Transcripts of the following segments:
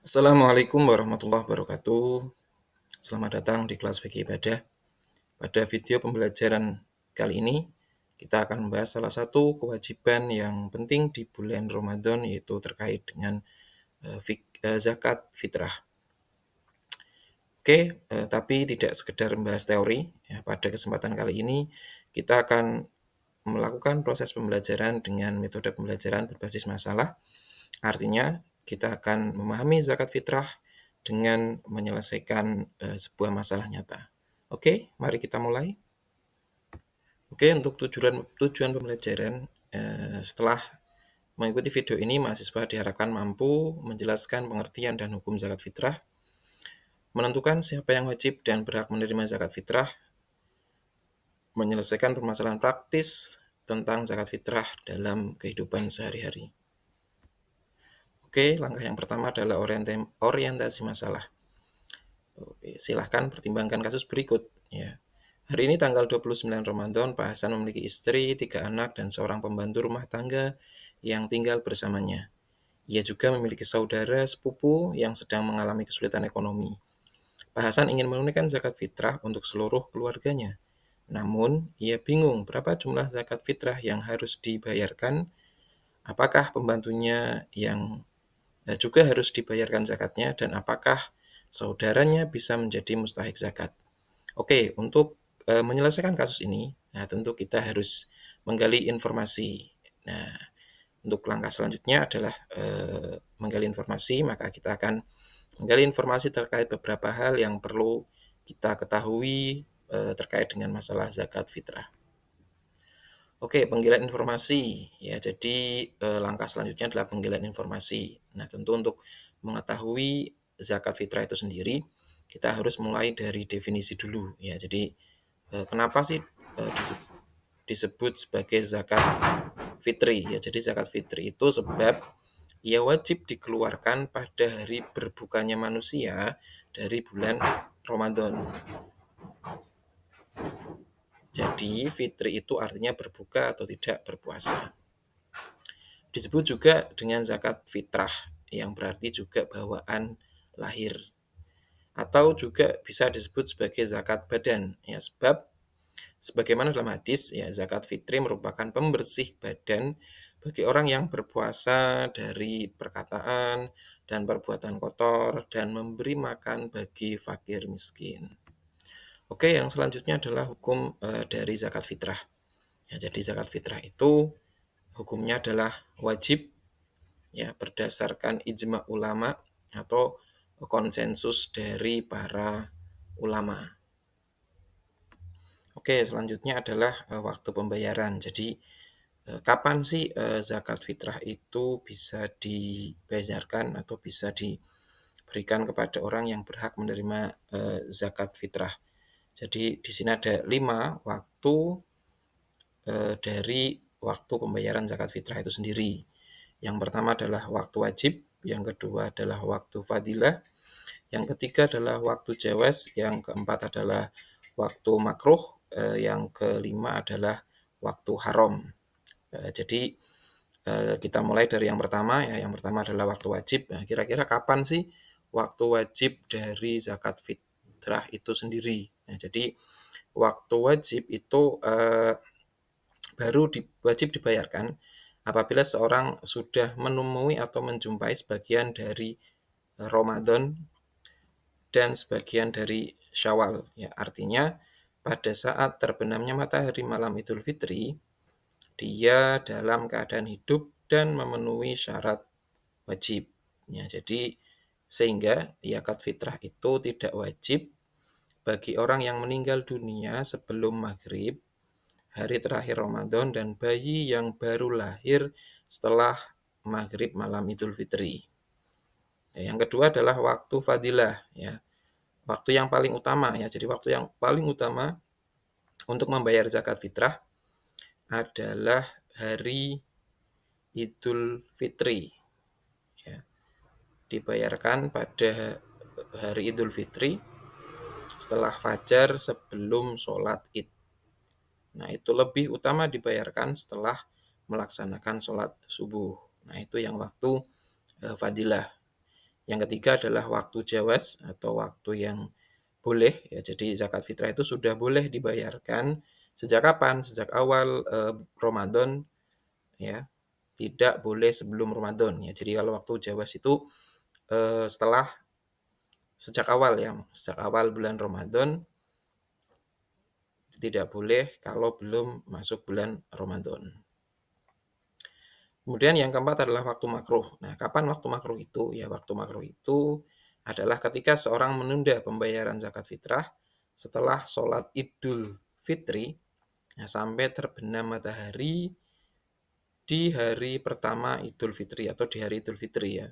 Assalamualaikum warahmatullahi wabarakatuh. Selamat datang di kelas fikih ibadah. Pada video pembelajaran kali ini, kita akan membahas salah satu kewajiban yang penting di bulan Ramadan, yaitu terkait dengan zakat fitrah. Oke, tapi tidak sekedar membahas teori. Ya, pada kesempatan kali ini, kita akan melakukan proses pembelajaran dengan metode pembelajaran berbasis masalah. Artinya, kita akan memahami zakat fitrah dengan menyelesaikan sebuah masalah nyata. Oke, mari kita mulai. Oke, untuk tujuan pembelajaran, setelah mengikuti video ini, mahasiswa diharapkan mampu menjelaskan pengertian dan hukum zakat fitrah, menentukan siapa yang wajib dan berhak menerima zakat fitrah, menyelesaikan permasalahan praktis tentang zakat fitrah dalam kehidupan sehari-hari. Oke, langkah yang pertama adalah orientasi masalah. Oke, silahkan pertimbangkan kasus berikut. Ya. Hari ini tanggal 29 Ramadan, Pak Hasan memiliki istri, 3 anak, dan seorang pembantu rumah tangga yang tinggal bersamanya. Ia juga memiliki saudara sepupu yang sedang mengalami kesulitan ekonomi. Pak Hasan ingin menunaikan zakat fitrah untuk seluruh keluarganya. Namun, ia bingung berapa jumlah zakat fitrah yang harus dibayarkan, apakah pembantunya yang juga harus dibayarkan zakatnya, dan apakah saudaranya bisa menjadi mustahik zakat. Oke, untuk menyelesaikan kasus ini, nah tentu kita harus menggali informasi. Nah, untuk langkah selanjutnya adalah menggali informasi, maka kita akan menggali informasi terkait beberapa hal yang perlu kita ketahui terkait dengan masalah zakat fitrah. Oke, penggalian informasi. Ya, jadi langkah selanjutnya adalah penggalian informasi. Nah, tentu untuk mengetahui zakat fitrah itu sendiri, kita harus mulai dari definisi dulu. Ya, jadi kenapa sih disebut sebagai zakat fitri? Ya, jadi zakat fitri itu sebab ia wajib dikeluarkan pada hari berbukanya manusia dari bulan Ramadan. Jadi fitri itu artinya berbuka atau tidak berpuasa. Disebut juga dengan zakat fitrah yang berarti juga bawaan lahir, atau juga bisa disebut sebagai zakat badan. Ya, sebab sebagaimana dalam hadis, ya zakat fitri merupakan pembersih badan bagi orang yang berpuasa dari perkataan dan perbuatan kotor dan memberi makan bagi fakir miskin. Oke, yang selanjutnya adalah hukum dari zakat fitrah. Ya, jadi zakat fitrah itu hukumnya adalah wajib, ya, berdasarkan ijma ulama atau konsensus dari para ulama. Oke, selanjutnya adalah waktu pembayaran. Jadi kapan sih zakat fitrah itu bisa dibayarkan atau bisa diberikan kepada orang yang berhak menerima zakat fitrah? Jadi di sini ada 5 waktu dari waktu pembayaran zakat fitrah itu sendiri. Yang pertama adalah waktu wajib, yang kedua adalah waktu fadilah, yang ketiga adalah waktu jawaz, yang keempat adalah waktu makruh, yang kelima adalah waktu haram. Jadi kita mulai dari yang pertama, ya. Yang pertama adalah waktu wajib. Nah, kira-kira kapan sih waktu wajib dari zakat fitrah itu sendiri? Nah, jadi waktu wajib itu baru wajib dibayarkan apabila seorang sudah menemui atau menjumpai sebagian dari Ramadan dan sebagian dari Syawal. Ya, artinya pada saat terbenamnya matahari malam Idul Fitri, dia dalam keadaan hidup dan memenuhi syarat wajib. Ya, jadi sehingga zakat fitrah itu tidak wajib bagi orang yang meninggal dunia sebelum maghrib, hari terakhir Ramadan, dan bayi yang baru lahir setelah maghrib malam Idul Fitri. Yang kedua adalah waktu fadilah, ya. Waktu yang paling utama, ya. Jadi waktu yang paling utama untuk membayar zakat fitrah adalah hari Idul Fitri, ya. Dibayarkan pada hari Idul Fitri setelah fajar sebelum sholat Id. Nah, itu lebih utama dibayarkan setelah melaksanakan sholat subuh. Nah, itu yang waktu fadilah. Yang ketiga adalah waktu jawaz atau waktu yang boleh ya. Jadi zakat fitrah itu sudah boleh dibayarkan sejak kapan? Sejak awal Ramadan ya. Tidak boleh sebelum Ramadan ya. Jadi kalau waktu jawaz itu setelah sejak awal ya, sejak awal bulan Ramadan, tidak boleh kalau belum masuk bulan Ramadan. Kemudian yang keempat adalah waktu makruh. Nah, kapan waktu makruh itu? Ya, waktu makruh itu adalah ketika seorang menunda pembayaran zakat fitrah setelah sholat Idul Fitri ya, sampai terbenam matahari di hari pertama Idul Fitri atau di hari Idul Fitri ya.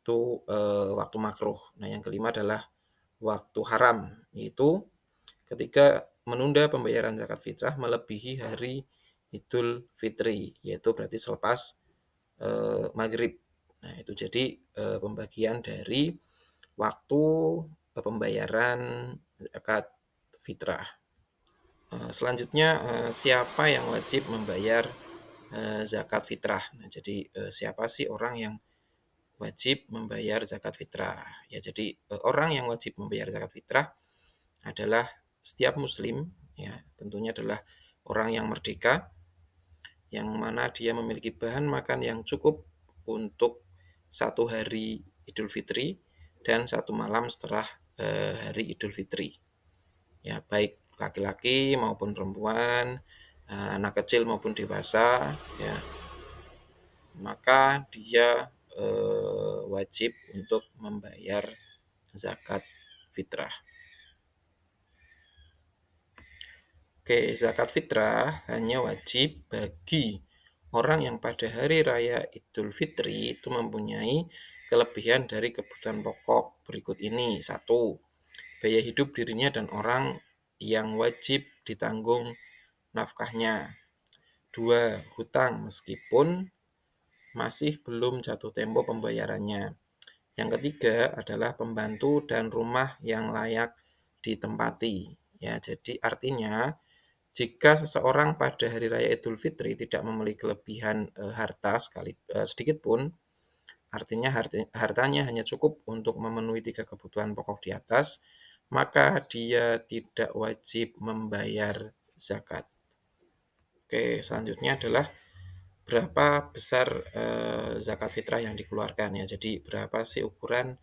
Itu waktu makruh. Nah, yang kelima adalah waktu haram, yaitu ketika menunda pembayaran zakat fitrah melebihi hari Idul Fitri, yaitu berarti selepas maghrib. Nah, itu jadi pembagian dari waktu pembayaran zakat fitrah. Selanjutnya, siapa yang wajib membayar zakat fitrah? Nah, jadi siapa sih orang yang wajib membayar zakat fitrah? Ya, jadi orang yang wajib membayar zakat fitrah adalah setiap muslim, ya, tentunya adalah orang yang merdeka, yang mana dia memiliki bahan makan yang cukup untuk satu hari Idul Fitri dan satu malam setelah hari Idul Fitri. Ya, baik laki-laki maupun perempuan, anak kecil maupun dewasa, ya, maka dia wajib untuk membayar zakat fitrah. Oke, zakat fitrah hanya wajib bagi orang yang pada hari raya Idul Fitri itu mempunyai kelebihan dari kebutuhan pokok berikut ini. 1. Biaya hidup dirinya dan orang yang wajib ditanggung nafkahnya. 2. Hutang meskipun masih belum jatuh tempo pembayarannya. Yang ketiga adalah pembantu dan rumah yang layak ditempati. Ya, jadi artinya jika seseorang pada hari raya Idul Fitri tidak memiliki kelebihan harta sedikit pun, artinya hartanya hanya cukup untuk memenuhi 3 kebutuhan pokok di atas, maka dia tidak wajib membayar zakat. Oke, selanjutnya adalah berapa besar zakat fitrah yang dikeluarkan ya. Jadi berapa sih ukuran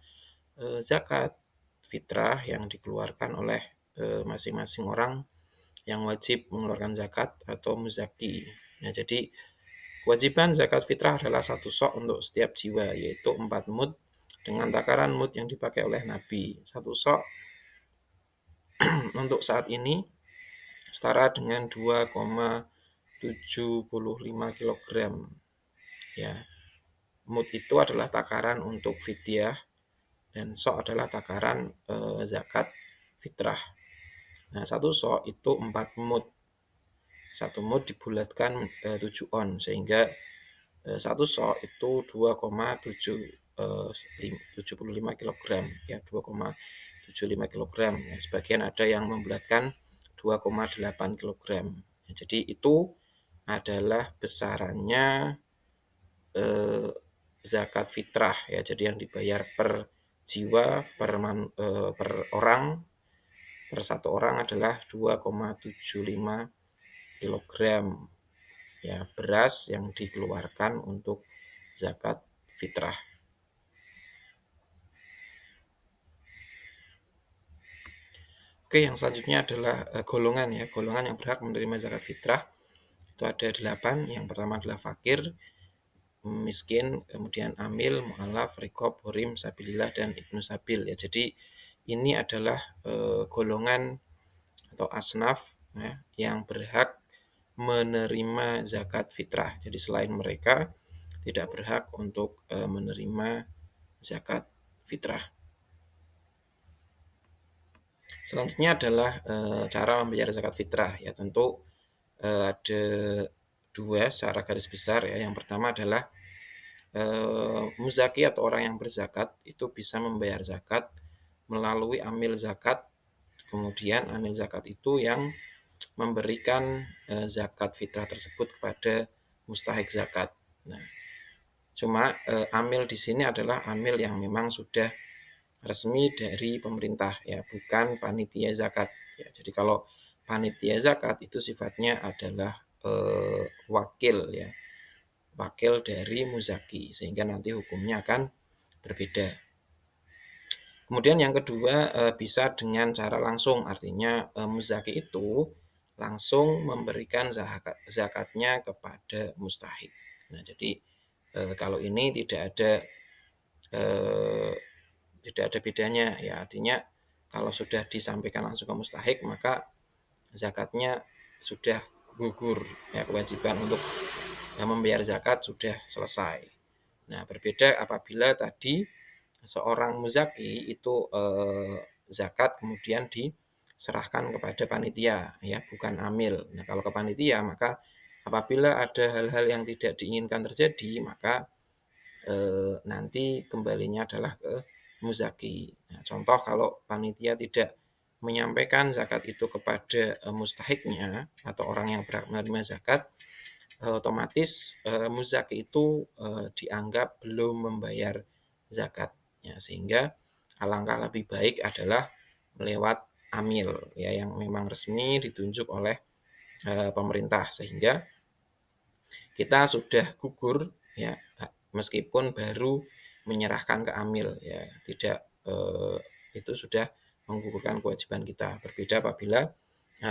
zakat fitrah yang dikeluarkan oleh masing-masing orang yang wajib mengeluarkan zakat atau muzaki. Nah, jadi kewajiban zakat fitrah adalah 1 sok untuk setiap jiwa, yaitu 4 mud dengan takaran mud yang dipakai oleh Nabi. 1 sok untuk saat ini setara dengan 2,75 kg. Ya, mud itu adalah takaran untuk fidyah dan sok adalah takaran zakat fitrah. Nah, 1 sok itu 4 mud. 1 mud dibulatkan 7 on sehingga 1 sok itu 2,75 kg ya, 2,75 kg. Ya, sebagian ada yang membulatkan 2,8 kg. Ya, jadi itu adalah besarannya zakat fitrah ya. Jadi yang dibayar per jiwa per orang, per 1 orang adalah 2,75 kg ya beras yang dikeluarkan untuk zakat fitrah. Oke, yang selanjutnya adalah golongan ya. Golongan yang berhak menerima zakat fitrah itu ada 8. Yang pertama adalah fakir, miskin, kemudian amil, mu'alaf, rikob, hurim, sabilillah, dan ibnu sabil ya. Jadi ini adalah golongan atau asnaf ya, yang berhak menerima zakat fitrah. Jadi selain mereka tidak berhak untuk menerima zakat fitrah. Selanjutnya adalah cara membayar zakat fitrah ya. Tentu ada 2 secara garis besar ya. Yang pertama adalah muzaki atau orang yang berzakat itu bisa membayar zakat melalui amil zakat. Kemudian amil zakat itu yang memberikan zakat fitrah tersebut kepada mustahik zakat. Nah, Cuma amil di sini adalah amil yang memang sudah resmi dari pemerintah ya, bukan panitia zakat ya. Jadi kalau panitia zakat itu sifatnya adalah wakil ya, wakil dari muzaki, sehingga nanti hukumnya akan berbeda. Kemudian yang kedua bisa dengan cara langsung, artinya muzaki itu langsung memberikan zakatnya kepada mustahik. Nah, jadi kalau ini eh, tidak ada bedanya ya, artinya kalau sudah disampaikan langsung ke mustahik maka zakatnya sudah gugur ya, kewajiban untuk membayar zakat sudah selesai. Nah, berbeda apabila tadi seorang muzaki itu zakat kemudian diserahkan kepada panitia ya, bukan amil. Nah, kalau ke panitia maka apabila ada hal-hal yang tidak diinginkan terjadi maka nanti kembalinya adalah ke muzaki. Nah, contoh kalau panitia tidak menyampaikan zakat itu kepada mustahiknya atau orang yang berhak menerima zakat, otomatis muzaki itu dianggap belum membayar zakatnya, sehingga alangkah lebih baik adalah melewat amil ya, yang memang resmi ditunjuk oleh pemerintah, sehingga kita sudah gugur ya, meskipun baru menyerahkan ke amil ya, tidak itu sudah menggugurkan kewajiban kita. Berbeda apabila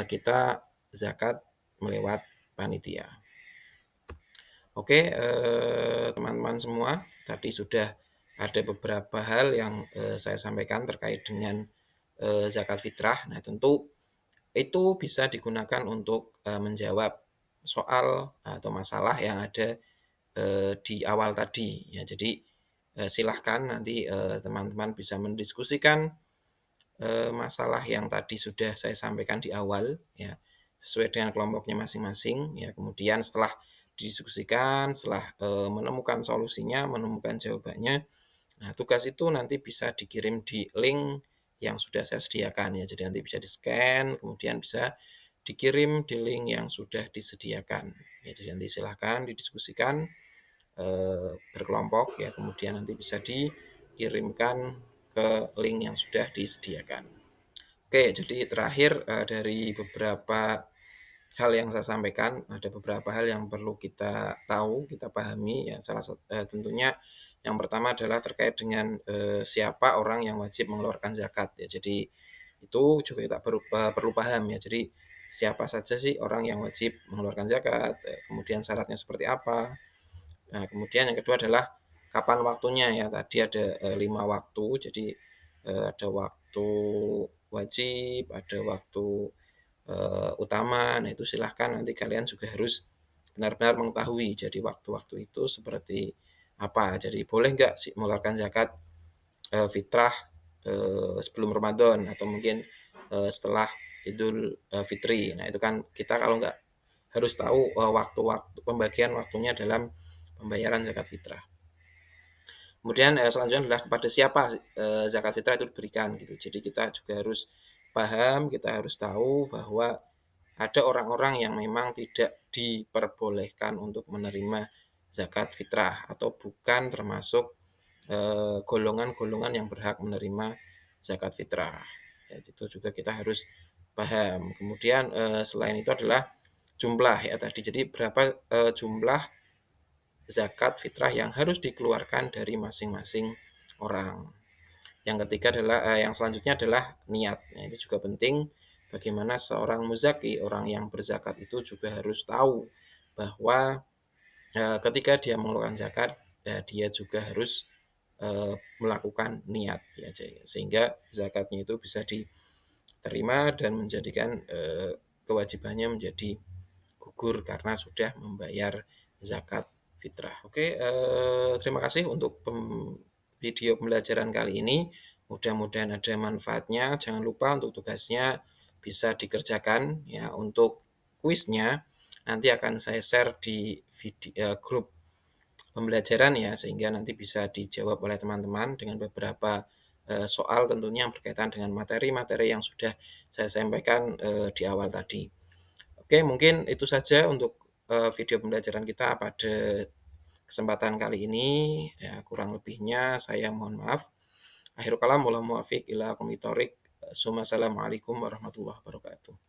kita zakat melewat panitia. Oke, teman-teman semua, tadi sudah ada beberapa hal yang saya sampaikan terkait dengan zakat fitrah. Nah, tentu itu bisa digunakan untuk menjawab soal atau masalah yang ada di awal tadi ya. Jadi silahkan nanti teman-teman bisa mendiskusikan masalah yang tadi sudah saya sampaikan di awal ya, sesuai dengan kelompoknya masing-masing ya. Kemudian setelah didiskusikan, setelah menemukan solusinya, menemukan jawabannya, nah tugas itu nanti bisa dikirim di link yang sudah saya sediakan ya. Jadi nanti bisa di-scan, kemudian bisa dikirim di link yang sudah disediakan ya. Jadi nanti silahkan didiskusikan berkelompok ya, kemudian nanti bisa dikirimkan ke link yang sudah disediakan. Oke, jadi terakhir dari beberapa hal yang saya sampaikan, ada beberapa hal yang perlu kita tahu, kita pahami ya. Salah satu tentunya yang pertama adalah terkait dengan siapa orang yang wajib mengeluarkan zakat ya. Jadi itu juga kita perlu paham ya. Jadi siapa saja sih orang yang wajib mengeluarkan zakat, kemudian syaratnya seperti apa. Nah, kemudian yang kedua adalah kapan waktunya ya. Tadi ada 5 waktu, jadi ada waktu wajib, ada waktu utama. Nah, itu silahkan nanti kalian juga harus benar-benar mengetahui. Jadi waktu-waktu itu seperti apa. Jadi boleh nggak sih mengeluarkan zakat fitrah sebelum Ramadan atau mungkin setelah Idul Fitri. Nah, itu kan kita kalau nggak harus tahu waktu-waktu pembagian waktunya dalam pembayaran zakat fitrah. Kemudian selanjutnya adalah kepada siapa zakat fitrah itu diberikan gitu. Jadi kita juga harus paham, kita harus tahu bahwa ada orang-orang yang memang tidak diperbolehkan untuk menerima zakat fitrah atau bukan termasuk golongan-golongan yang berhak menerima zakat fitrah. Ya, itu juga kita harus paham. Kemudian selain itu adalah jumlah ya tadi. Jadi berapa jumlah zakat fitrah yang harus dikeluarkan dari masing-masing orang. Yang ketiga adalah yang selanjutnya adalah niat. Nah, itu juga penting bagaimana seorang muzaki, orang yang berzakat itu juga harus tahu bahwa ketika dia mengeluarkan zakat, dia juga harus melakukan niat ya, sehingga zakatnya itu bisa diterima dan menjadikan kewajibannya menjadi gugur karena sudah membayar zakat fitrah. Oke, terima kasih untuk video pembelajaran kali ini. Mudah-mudahan ada manfaatnya. Jangan lupa untuk tugasnya bisa dikerjakan ya. Untuk kuisnya nanti akan saya share di grup pembelajaran ya, sehingga nanti bisa dijawab oleh teman-teman dengan beberapa soal tentunya yang berkaitan dengan materi-materi yang sudah saya sampaikan di awal tadi. Oke, mungkin itu saja untuk video pembelajaran kita pada kesempatan kali ini, ya kurang lebihnya saya mohon maaf. Akhirul kalam, wal muwaffiq ila aqwamit thoriq. Assalamualaikum warahmatullahi wabarakatuh.